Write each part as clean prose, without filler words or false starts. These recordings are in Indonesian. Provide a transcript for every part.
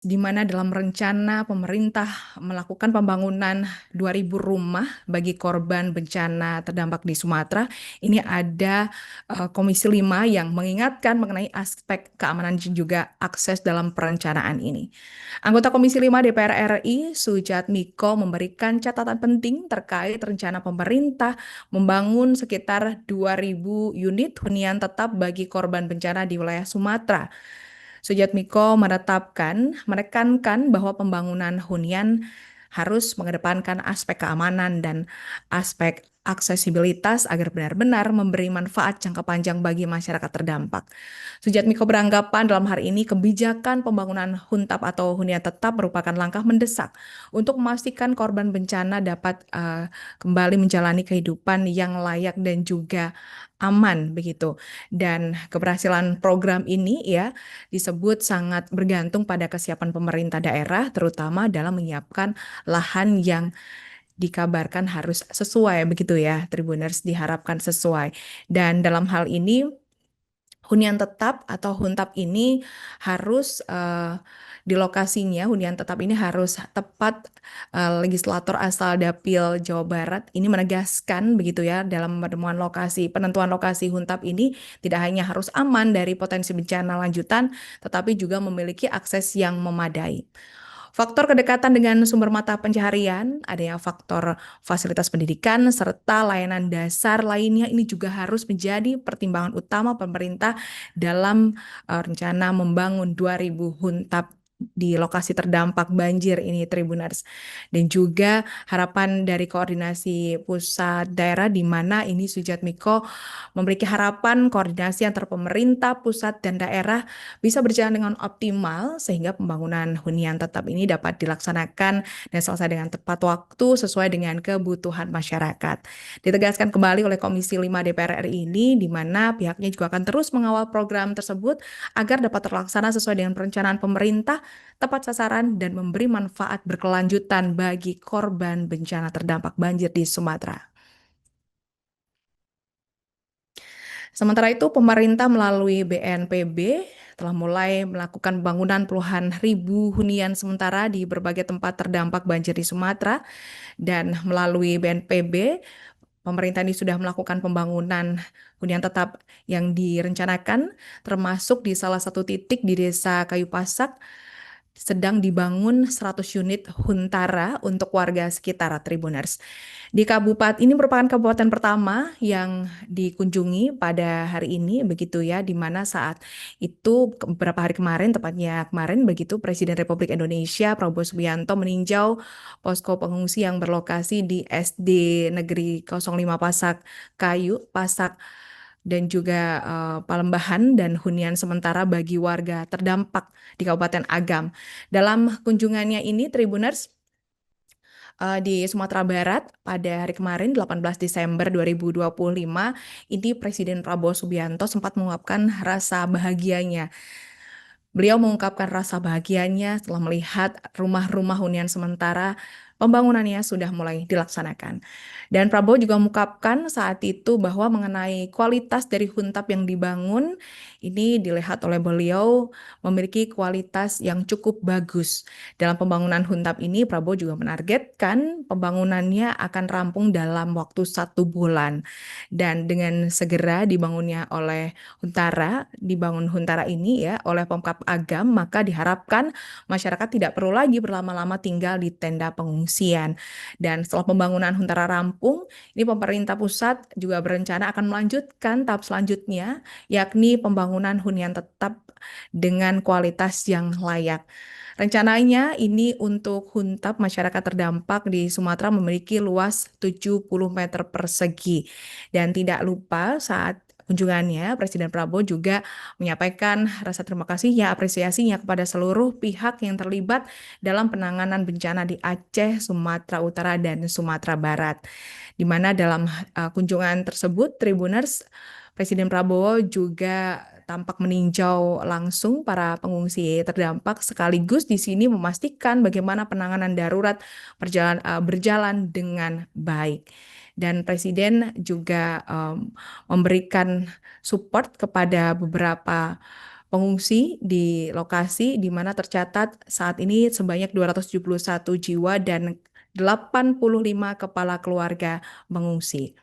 di mana dalam rencana pemerintah melakukan pembangunan 2.000 rumah bagi korban bencana terdampak di Sumatera. Ini ada Komisi 5 yang mengingatkan mengenai aspek keamanan dan juga akses dalam perencanaan ini. Anggota Komisi 5 DPR RI, Sujatmiko, memberikan catatan penting terkait rencana pemerintah membangun sekitar 2.000 unit hunian tetap bagi korban bencana di wilayah Sumatera. Sujatmiko menekankan bahwa pembangunan hunian harus mengedepankan aspek keamanan dan aspek aksesibilitas agar benar-benar memberi manfaat jangka panjang bagi masyarakat terdampak. Sujatmiko beranggapan dalam hal ini kebijakan pembangunan huntap atau hunian tetap merupakan langkah mendesak untuk memastikan korban bencana dapat kembali menjalani kehidupan yang layak dan juga aman begitu. Dan keberhasilan program ini ya disebut sangat bergantung pada kesiapan pemerintah daerah, terutama dalam menyiapkan lahan yang dikabarkan harus sesuai begitu ya, Tribuners, diharapkan sesuai. Dan dalam hal ini hunian tetap atau huntap ini harus di lokasinya, hunian tetap ini harus tepat. Legislator asal Dapil Jawa Barat ini menegaskan begitu ya dalam penentuan lokasi huntap ini tidak hanya harus aman dari potensi bencana lanjutan, tetapi juga memiliki akses yang memadai. Faktor kedekatan dengan sumber mata pencaharian, adanya faktor fasilitas pendidikan, serta layanan dasar lainnya ini juga harus menjadi pertimbangan utama pemerintah dalam rencana membangun 2.000 huntap di lokasi terdampak banjir ini, Tribuners. Dan juga harapan dari koordinasi pusat daerah di mana ini Sujatmiko memiliki harapan koordinasi antar pemerintah pusat dan daerah bisa berjalan dengan optimal sehingga pembangunan hunian tetap ini dapat dilaksanakan dan selesai dengan tepat waktu sesuai dengan kebutuhan masyarakat. Ditegaskan kembali oleh Komisi 5 DPR RI ini di mana pihaknya juga akan terus mengawal program tersebut agar dapat terlaksana sesuai dengan perencanaan pemerintah, tepat sasaran dan memberi manfaat berkelanjutan bagi korban bencana terdampak banjir di Sumatera. Sementara itu, pemerintah melalui BNPB telah mulai melakukan pembangunan puluhan ribu hunian sementara di berbagai tempat terdampak banjir di Sumatera. Dan melalui BNPB, pemerintah ini sudah melakukan pembangunan hunian tetap yang direncanakan, termasuk di salah satu titik di Desa Kayu Pasak, sedang dibangun 100 unit huntara untuk warga sekitar, Tribuners. Di kabupaten ini merupakan kabupaten pertama yang dikunjungi pada hari ini, begitu ya, di mana saat itu beberapa hari kemarin, tepatnya kemarin, begitu Presiden Republik Indonesia Prabowo Subianto meninjau posko pengungsi yang berlokasi di SD Negeri 05 Pasak Kayu, Pasak dan juga Palembahan dan hunian sementara bagi warga terdampak di Kabupaten Agam. Dalam kunjungannya ini, Tribuners, di Sumatera Barat pada hari kemarin 18 Desember 2025, ini Presiden Prabowo Subianto sempat mengungkapkan rasa bahagianya. Beliau mengungkapkan rasa bahagianya setelah melihat rumah-rumah hunian sementara pembangunannya sudah mulai dilaksanakan. Dan Prabowo juga mengungkapkan saat itu bahwa mengenai kualitas dari huntap yang dibangun, ini dilihat oleh beliau memiliki kualitas yang cukup bagus. Dalam pembangunan huntap ini, Prabowo juga menargetkan pembangunannya akan rampung dalam waktu 1 bulan. Dan dengan segera dibangun huntara ini ya oleh Pemkab Agam, maka diharapkan masyarakat tidak perlu lagi berlama-lama tinggal di tenda pengungsian. Dan setelah pembangunan huntara rampung, ini pemerintah pusat juga berencana akan melanjutkan tahap selanjutnya, yakni pembangunan hunian tetap dengan kualitas yang layak. Rencananya ini untuk huntap masyarakat terdampak di Sumatera memiliki luas 70 meter persegi. Dan tidak lupa saat kunjungannya, Presiden Prabowo juga menyampaikan rasa terima kasihnya, apresiasinya kepada seluruh pihak yang terlibat dalam penanganan bencana di Aceh, Sumatera Utara, dan Sumatera Barat. Di mana dalam kunjungan tersebut, Tribuners, Presiden Prabowo juga tampak meninjau langsung para pengungsi terdampak sekaligus di sini memastikan bagaimana penanganan darurat berjalan dengan baik. Dan Presiden juga memberikan support kepada beberapa pengungsi di lokasi di mana tercatat saat ini sebanyak 271 jiwa dan 85 kepala keluarga mengungsi.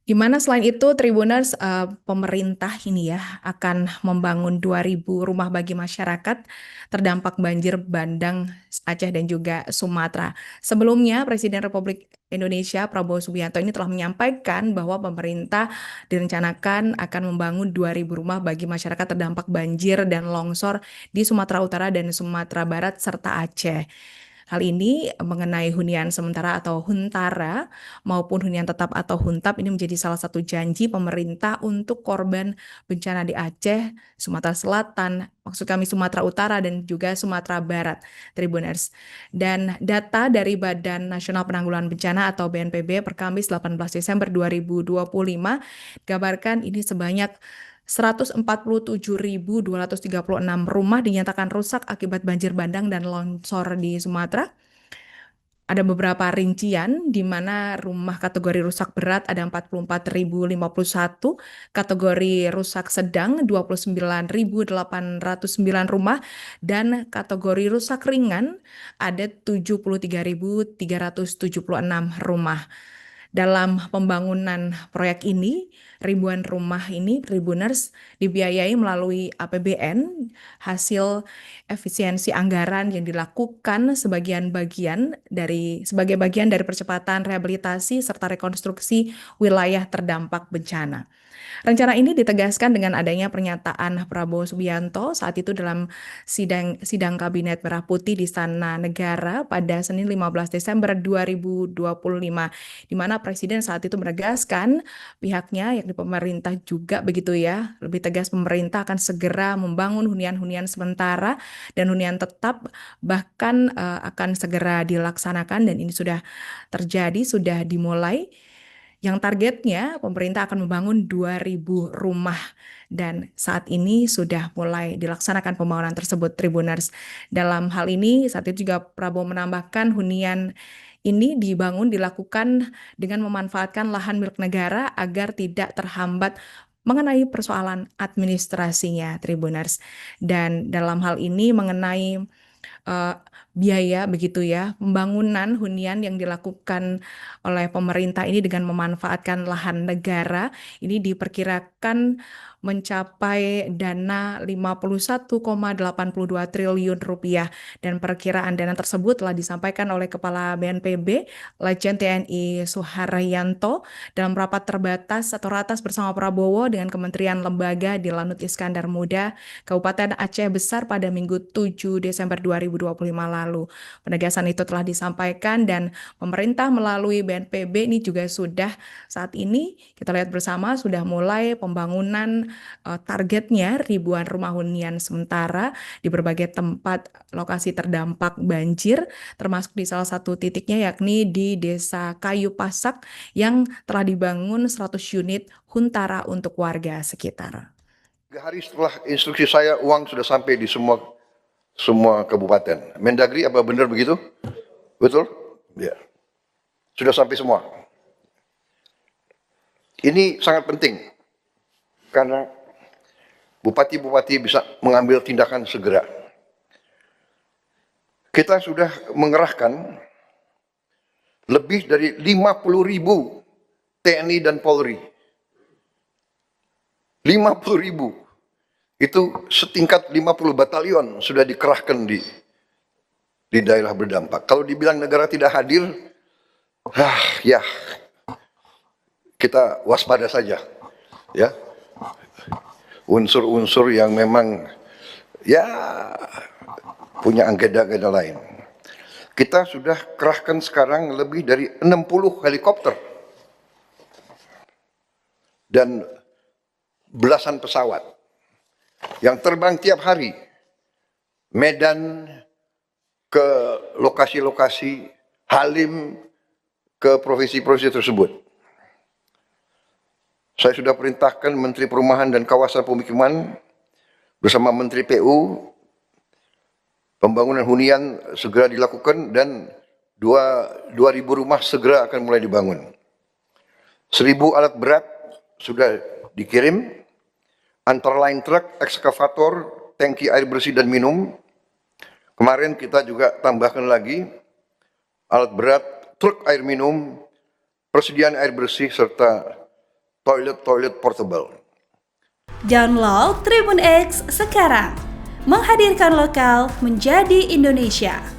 Di mana selain itu Tribuners, pemerintah ini ya akan membangun 2.000 rumah bagi masyarakat terdampak banjir bandang Aceh dan juga Sumatera. Sebelumnya Presiden Republik Indonesia Prabowo Subianto ini telah menyampaikan bahwa pemerintah direncanakan akan membangun 2.000 rumah bagi masyarakat terdampak banjir dan longsor di Sumatera Utara dan Sumatera Barat serta Aceh. Hal ini mengenai hunian sementara atau huntara maupun hunian tetap atau huntap ini menjadi salah satu janji pemerintah untuk korban bencana di Aceh, Sumatera Selatan, maksud kami Sumatera Utara dan juga Sumatera Barat, Tribuners. Dan data dari Badan Nasional Penanggulangan Bencana atau BNPB per Kamis 18 Desember 2025 gambarkan ini sebanyak 147.236 rumah dinyatakan rusak akibat banjir bandang dan longsor di Sumatera. Ada beberapa rincian di mana rumah kategori rusak berat ada 44.051, kategori rusak sedang 29.809 rumah, dan kategori rusak ringan ada 73.376 rumah. Dalam pembangunan proyek ini, ribuan rumah ini, Tribuners, dibiayai melalui APBN, hasil efisiensi anggaran yang dilakukan sebagai bagian dari percepatan rehabilitasi serta rekonstruksi wilayah terdampak bencana. Rencana ini ditegaskan dengan adanya pernyataan Prabowo Subianto saat itu dalam sidang Kabinet Merah Putih di Istana Negara pada Senin 15 Desember 2025, di mana Presiden saat itu menegaskan pihaknya, yakni pemerintah juga begitu ya, lebih tegas pemerintah akan segera membangun hunian-hunian sementara dan hunian tetap, bahkan akan segera dilaksanakan dan ini sudah terjadi, sudah dimulai yang targetnya pemerintah akan membangun 2.000 rumah dan saat ini sudah mulai dilaksanakan pembangunan tersebut, Tribuners. Dalam hal ini saat itu juga Prabowo menambahkan hunian ini dilakukan dengan memanfaatkan lahan milik negara agar tidak terhambat mengenai persoalan administrasinya, Tribuners. Dan dalam hal ini mengenai uh, biaya begitu ya, pembangunan hunian yang dilakukan oleh pemerintah ini dengan memanfaatkan lahan negara ini diperkirakan mencapai dana 51,82 triliun rupiah dan perkiraan dana tersebut telah disampaikan oleh Kepala BNPB Letjen TNI Suharyanto dalam rapat terbatas atau ratas bersama Prabowo dengan Kementerian Lembaga di Lanut Iskandar Muda Kabupaten Aceh Besar pada Minggu 7 Desember 2025 lalu. Penegasan itu telah disampaikan dan pemerintah melalui BNPB ini juga sudah saat ini kita lihat bersama sudah mulai pembangunan targetnya ribuan rumah hunian sementara di berbagai tempat lokasi terdampak banjir termasuk di salah satu titiknya yakni di Desa Kayu Pasak yang telah dibangun 100 unit huntara untuk warga sekitar. 3 hari setelah instruksi saya, uang sudah sampai di semua kabupaten. Mendagri apa benar begitu? Betul? Ya. Sudah sampai semua. Ini sangat penting karena bupati-bupati bisa mengambil tindakan segera. Kita sudah mengerahkan lebih dari 50.000 TNI dan Polri. 50.000. Itu setingkat 50 batalion sudah dikerahkan di daerah berdampak. Kalau dibilang negara tidak hadir, ya kita waspada saja. Ya. Unsur-unsur yang memang ya punya agenda-agenda lain. Kita sudah kerahkan sekarang lebih dari 60 helikopter dan belasan pesawat yang terbang tiap hari Medan ke lokasi-lokasi, Halim ke provinsi-provinsi tersebut. Saya sudah perintahkan Menteri Perumahan dan Kawasan Pemukiman bersama Menteri PU, pembangunan hunian segera dilakukan dan 2.000 rumah segera akan mulai dibangun. 1.000 alat berat sudah dikirim, antara lain truk, ekskavator, tangki air bersih dan minum. Kemarin kita juga tambahkan lagi alat berat, truk air minum, persediaan air bersih, serta toilet portable. Download Tribun X sekarang, menghadirkan lokal menjadi Indonesia.